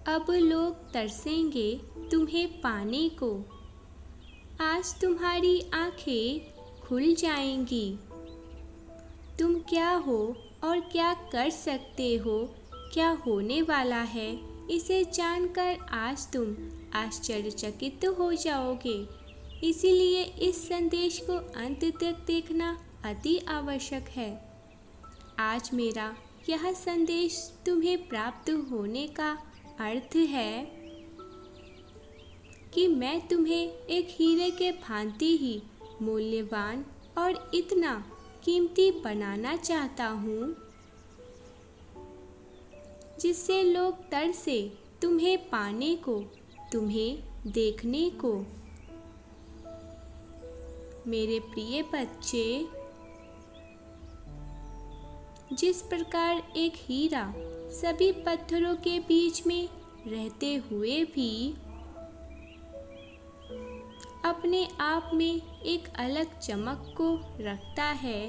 अब लोग तरसेंगे तुम्हें पाने को। आज तुम्हारी आंखें खुल जाएंगी। तुम क्या हो और क्या कर सकते हो, क्या होने वाला है, इसे जानकर आज तुम आश्चर्यचकित हो जाओगे। इसीलिए इस संदेश को अंत तक देखना अति आवश्यक है। आज मेरा यह संदेश तुम्हें प्राप्त होने का अर्थ है कि मैं तुम्हें एक हीरे के भांति ही मूल्यवान और इतना कीमती बनाना चाहता हूँ जिससे लोग तरसे तुम्हें पाने को, तुम्हें देखने को। मेरे प्रिय बच्चे, जिस प्रकार एक हीरा सभी पत्थरों के बीच में रहते हुए भी अपने आप में एक अलग चमक को रखता है,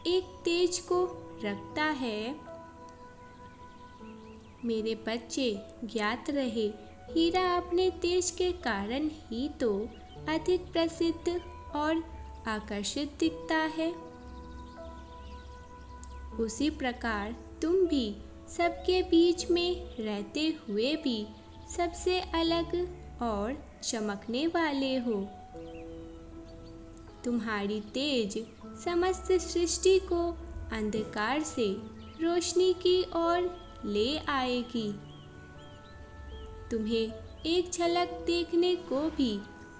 एक तेज को रखता है, मेरे बच्चे ज्ञात रहे, हीरा अपने तेज के कारण ही तो अधिक प्रसिद्ध और आकर्षित दिखता है। उसी प्रकार तुम भी सबके बीच में रहते हुए भी सबसे अलग और चमकने वाले हो। तुम्हारी तेज समस्त सृष्टि को अंधकार से रोशनी की ओर ले आएगी। तुम्हें एक झलक देखने को भी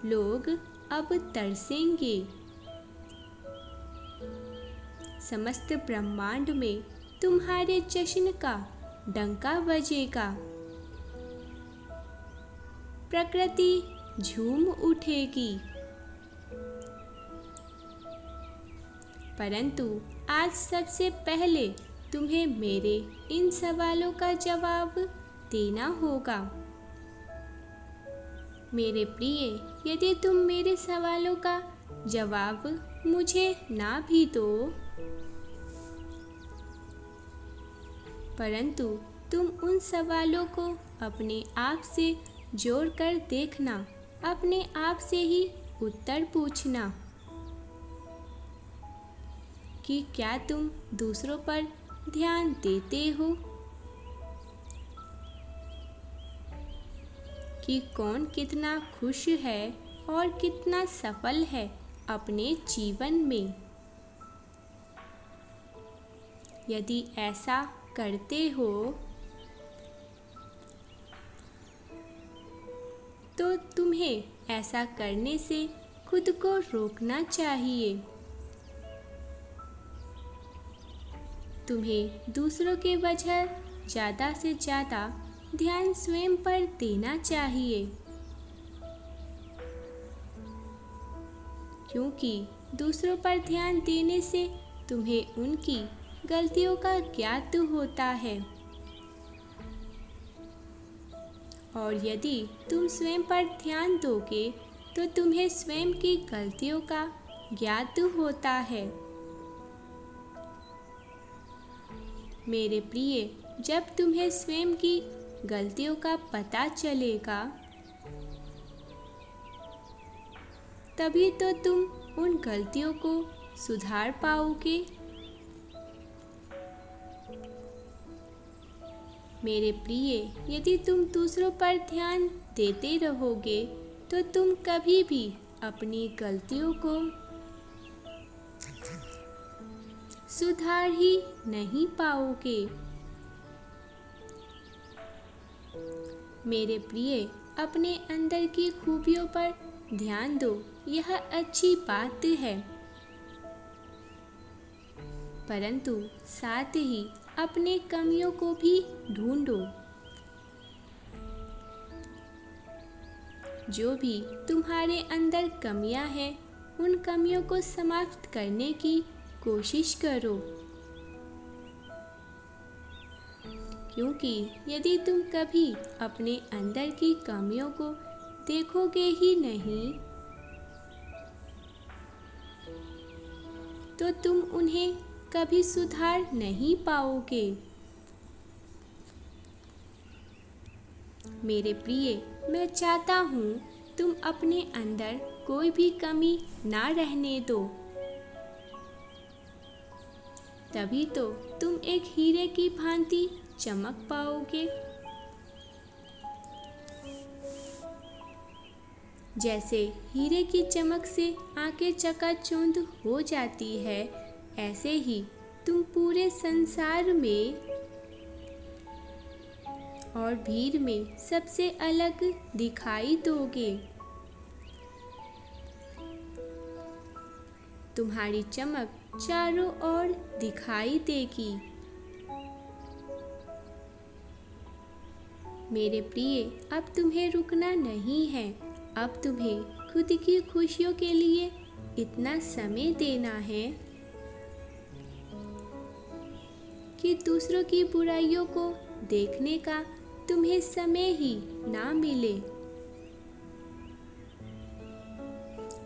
लोग अब तरसेंगे। समस्त ब्रह्मांड में तुम्हारे जश्न का डंका बजेगा। प्रकृति झूम उठेगी। परंतु आज सबसे पहले तुम्हें मेरे इन सवालों का जवाब देना होगा। मेरे प्रिय, यदि तुम मेरे सवालों का जवाब मुझे ना भी दो, परंतु तुम उन सवालों को अपने आप से जोड़कर देखना, अपने आप से ही उत्तर पूछना कि क्या तुम दूसरों पर ध्यान देते हो, कि कौन कितना खुश है और कितना सफल है अपने जीवन में। यदि ऐसा करते हो तो तुम्हें ऐसा करने से खुद को रोकना चाहिए। तुम्हें दूसरों के वजह ज़्यादा से ज़्यादा ध्यान स्वयं पर देना चाहिए, क्योंकि दूसरों पर ध्यान देने से तुम्हें उनकी गलतियों का ज्ञात होता है, और यदि तुम स्वयं पर ध्यान दोगे तो तुम्हें स्वयं की गलतियों का ज्ञात होता है। मेरे प्रिय, जब तुम्हें स्वयं की गलतियों का पता चलेगा तभी तो तुम उन गलतियों को सुधार पाओगे। मेरे प्रिय, यदि तुम दूसरों पर ध्यान देते रहोगे तो तुम कभी भी अपनी गलतियों को सुधार ही नहीं पाओगे। मेरे प्रिय, अपने अंदर की खूबियों पर ध्यान दो, यह अच्छी बात है, परंतु साथ ही अपने कमियों को भी ढूंढो। जो भी तुम्हारे अंदर कमियां हैं, उन कमियों को समाप्त करने की कोशिश करो, क्योंकि यदि तुम कभी अपने अंदर की कमियों को देखोगे ही नहीं तो तुम उन्हें कभी सुधार नहीं पाओगे। मेरे प्रिय, मैं चाहता हूँ तुम अपने अंदर कोई भी कमी ना रहने दो। तभी तो तुम एक हीरे की भांति चमक पाओगे। जैसे हीरे की चमक से आंखें चकाचौंध हो जाती है, ऐसे ही तुम पूरे संसार में और भीड़ में सबसे अलग दिखाई दोगे। तुम्हारी चमक चारों ओर दिखाई देगी। मेरे प्रिय, अब तुम्हें रुकना नहीं है। अब तुम्हें खुद की खुशियों के लिए इतना समय देना है कि दूसरों की बुराइयों को देखने का तुम्हें समय ही ना मिले,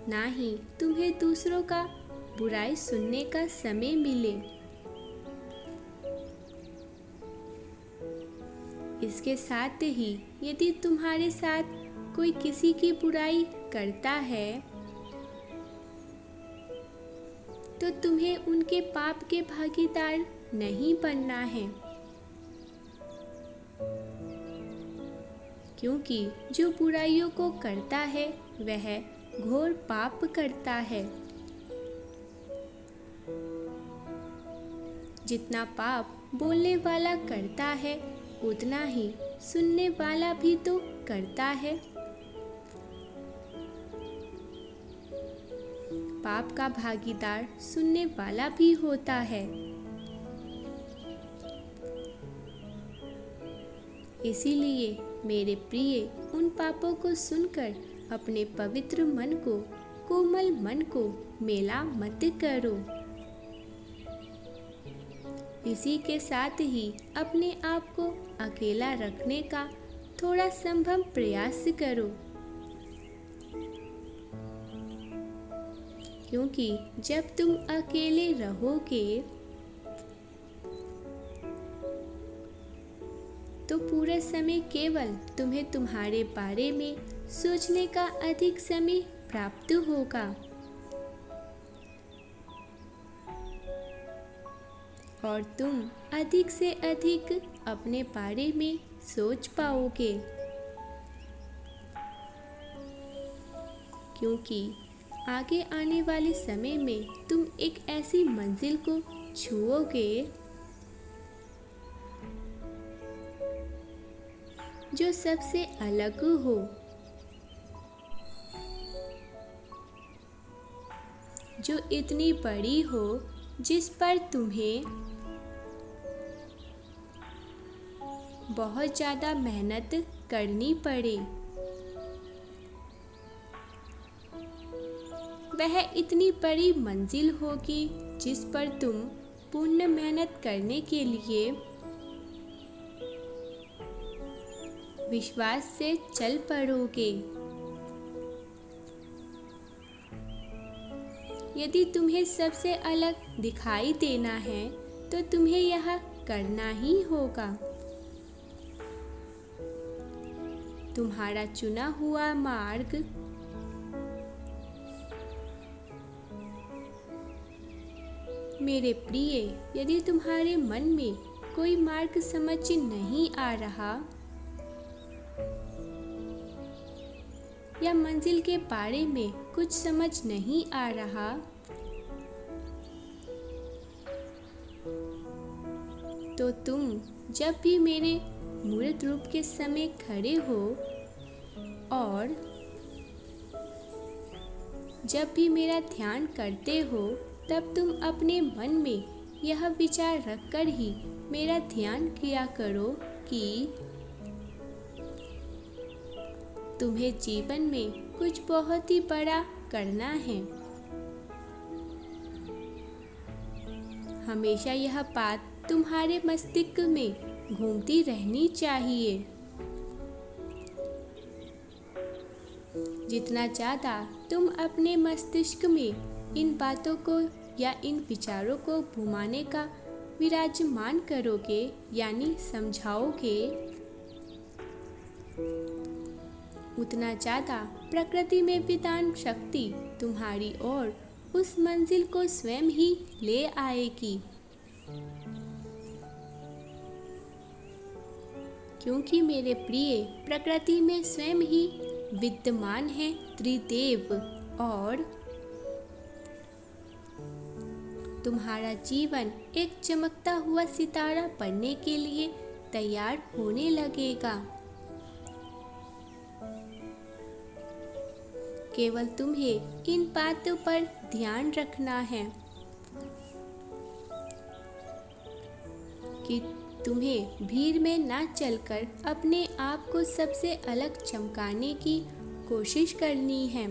ना ही तुम्हें दूसरों का बुराई सुनने का समय मिले। इसके साथ ही यदि तुम्हारे साथ कोई किसी की बुराई करता है तो तुम्हें उनके पाप के भागीदार नहीं बनना है, क्योंकि जो बुराइयों को करता है वह घोर पाप करता है। जितना पाप बोलने वाला करता है उतना ही सुनने वाला भी तो करता है। पाप का भागीदार सुनने वाला भी होता है। इसीलिए मेरे प्रिय, उन पापों को सुनकर अपने पवित्र मन को, कोमल मन को मेला मत करो। इसी के साथ ही अपने आप को अकेला रखने का थोड़ा संभव प्रयास करो, क्योंकि जब तुम अकेले रहोगे तो पूरे समय केवल तुम्हें तुम्हारे बारे में सोचने का अधिक समय प्राप्त होगा और तुम अधिक से अधिक अपने बारे में सोच पाओगे, क्योंकि आगे आने वाले समय में तुम एक ऐसी मंजिल को छुओगे जो सबसे अलग हो, जो इतनी बड़ी हो जिस पर तुम्हें बहुत ज़्यादा मेहनत करनी पड़े। वह इतनी बड़ी मंजिल होगी जिस पर तुम पूर्ण मेहनत करने के लिए विश्वास से चल पड़ोगे। यदि तुम्हें सबसे अलग दिखाई देना है तो तुम्हें यह करना ही होगा। तुम्हारा चुना हुआ मार्ग मेरे प्रिय, यदि तुम्हारे मन में कोई मार्ग समझ नहीं आ रहा या मंजिल के बारे में कुछ समझ नहीं आ रहा, तो तुम जब भी मेरे मूर्त रूप के समय खड़े हो और जब भी मेरा ध्यान करते हो, तब तुम अपने मन में यह विचार रखकर ही मेरा ध्यान किया करो कि तुम्हें जीवन में कुछ बहुत ही बड़ा करना है। हमेशा यह बात तुम्हारे मस्तिष्क में घूमती रहनी चाहिए। जितना ज़्यादा तुम अपने मस्तिष्क में इन बातों को या इन विचारों को घुमाने का विराजमान करोगे यानी समझाओगे, उतना ज़्यादा प्रकृति में विद्यमान शक्ति तुम्हारी ओर उस मंजिल को स्वयं ही ले आएगी। क्योंकि मेरे प्रिय, प्रकृति में स्वयं ही विद्यमान है त्रिदेव और तुम्हारा जीवन एक चमकता हुआ सितारा बनने के लिए तैयार होने लगेगा। केवल तुम्हें इन बातों पर ध्यान रखना है कि तुम्हें भीड़ में ना चलकर अपने आप को सबसे अलग चमकाने की कोशिश करनी है।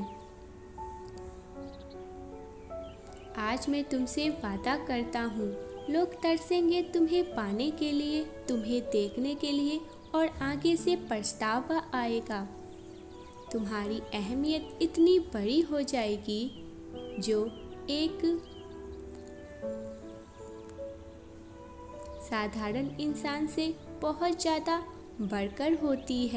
आज मैं तुमसे वादा करता हूँ, लोग तरसेंगे तुम्हें पाने के लिए, तुम्हें देखने के लिए, और आगे से पछतावा आएगा। तुम्हारी अहमियत इतनी बड़ी हो जाएगी जो एक साधारण इंसान से बहुत ज़्यादा बढ़कर होती है।